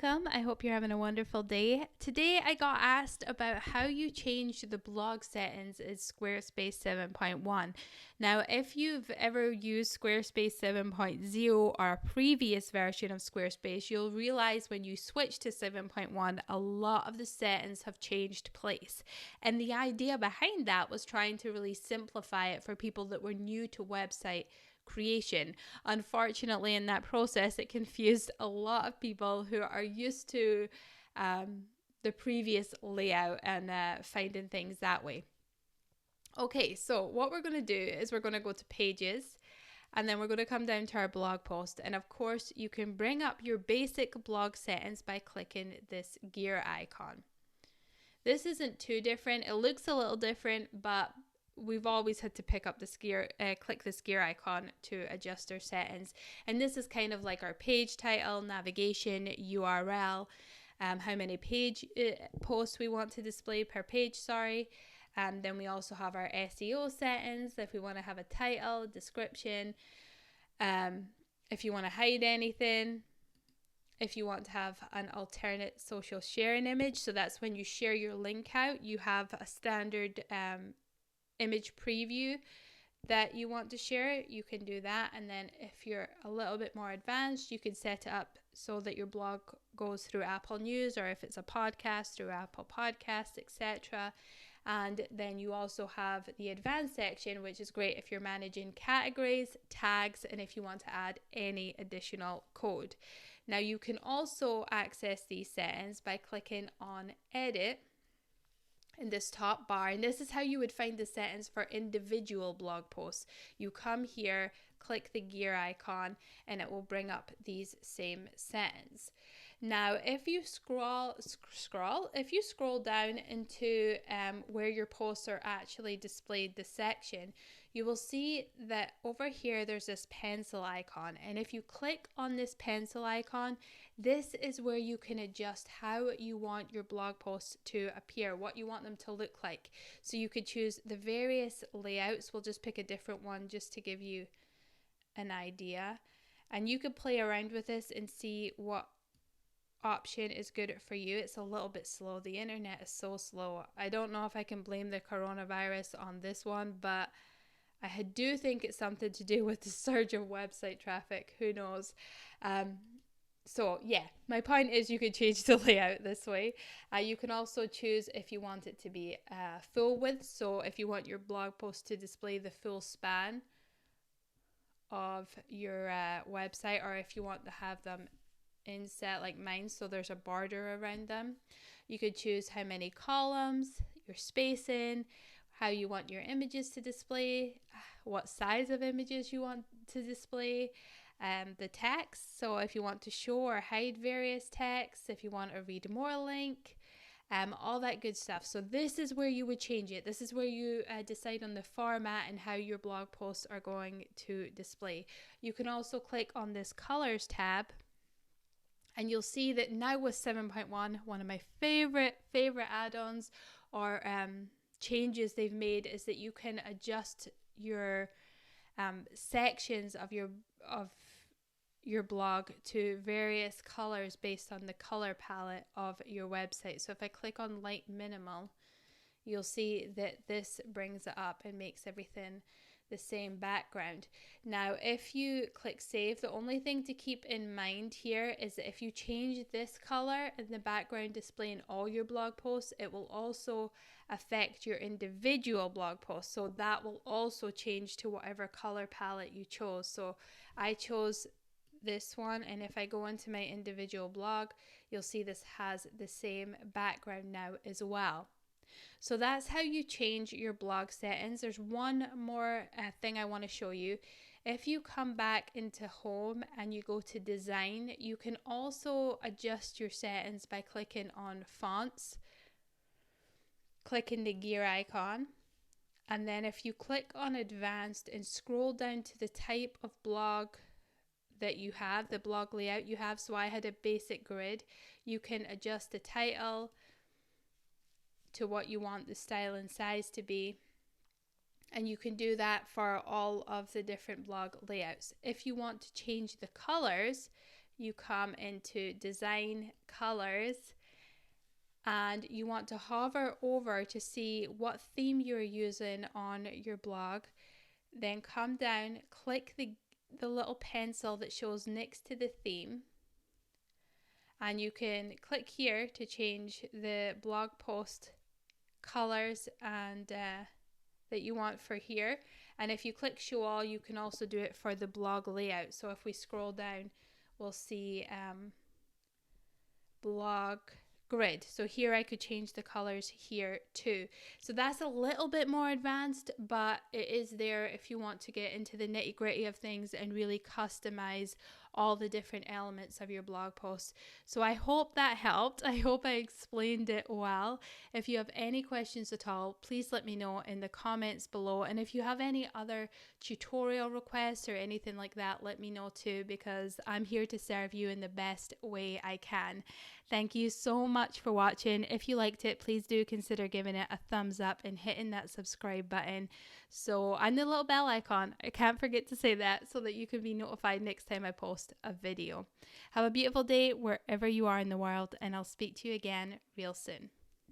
welcome. I hope you're having a wonderful day. Today I got asked about how you change the blog settings in Squarespace 7.1. Now, if you've ever used Squarespace 7.0 or a previous version of Squarespace, you'll realize when you switch to 7.1, a lot of the settings have changed place. And the idea behind that was trying to really simplify it for people that were new to website creation. Unfortunately, in that process, it confused a lot of people who are used to the previous layout and finding things that way. Okay, so what we're going to do is we're going to go to pages, and then we're going to come down to our blog post. And of course, you can bring up your basic blog settings by clicking this gear icon. This isn't too different. It looks a little different, but we've always had to pick up this gear, click this gear icon to adjust our settings. And this is kind of like our page title, navigation, URL, how many page posts we want to display per page, then we also have our SEO settings, if we want to have a title, description, if you want to hide anything, if you want to have an alternate social sharing image. So that's when you share your link out, you have a standard image preview that you want to share, you can do that. And then if you're a little bit more advanced, you can set it up so that your blog goes through Apple News, or if it's a podcast, through Apple Podcasts, etc. And then you also have the advanced section, which is great if you're managing categories, tags, and if you want to add any additional code. Now you can also access these settings by clicking on edit in this top bar, and this is how you would find the settings for individual blog posts. You come here, click the gear icon, and it will bring up these same settings. Now, if you scroll down into where your posts are actually displayed, the section, you will see that over here there's this pencil icon, and if you click on this pencil icon, this is where you can adjust how you want your blog posts to appear, what you want them to look like. So you could choose the various layouts. We'll just pick a different one just to give you an idea, and you could play around with this and see what option is good for you. It's a little bit slow. The internet is so slow. I don't know if I can blame the coronavirus on this one, but I do think it's something to do with the surge of website traffic. Who knows? So yeah, my point is you could change the layout this way. You can also choose if you want it to be full width. So if you want your blog post to display the full span of your website, or if you want to have them inset like mine, so there's a border around them. You could choose how many columns, your spacing, how you want your images to display, what size of images you want to display, the text, so if you want to show or hide various texts, if you want a read more link, all that good stuff. So this is where you would change it. This is where you decide on the format and how your blog posts are going to display. You can also click on this colors tab, and you'll see that now with 7.1, one of my favorite add-ons or changes they've made is that you can adjust your sections of your blog to various colors based on the color palette of your website. So if I click on light minimal, you'll see that this brings it up and makes everything the same background. Now, if you click save, the only thing to keep in mind here is that if you change this color in the background display in all your blog posts, it will also affect your individual blog posts. So that will also change to whatever color palette you chose. So I chose this one, and if I go into my individual blog, you'll see this has the same background now as well. So that's how you change your blog settings. There's one more thing I want to show you. If you come back into home and you go to design, you can also adjust your settings by clicking on fonts, clicking the gear icon, and then if you click on advanced and scroll down to the type of blog that you have, the blog layout you have. So I had a basic grid. You can adjust the title to what you want the style and size to be, and you can do that for all of the different blog layouts. If you want to change the colors, you come into design, colors, and you want to hover over to see what theme you're using on your blog. Then come down, click the little pencil that shows next to the theme, and you can click here to change the blog post colors and that you want for here. And if you click show all, you can also do it for the blog layout. So if we scroll down, we'll see blog grid. So here I could change the colors here too. So that's a little bit more advanced, but it is there if you want to get into the nitty-gritty of things and really customize all the different elements of your blog post. So I hope that helped. I hope I explained it well. If you have any questions at all, please let me know in the comments below. And if you have any other tutorial requests or anything like that, let me know too, because I'm here to serve you in the best way I can. Thank you so much for watching. If you liked it, please do consider giving it a thumbs up and hitting that subscribe button. And the little bell icon. I can't forget to say that, so that you can be notified next time I post a video. Have a beautiful day wherever you are in the world, and I'll speak to you again real soon.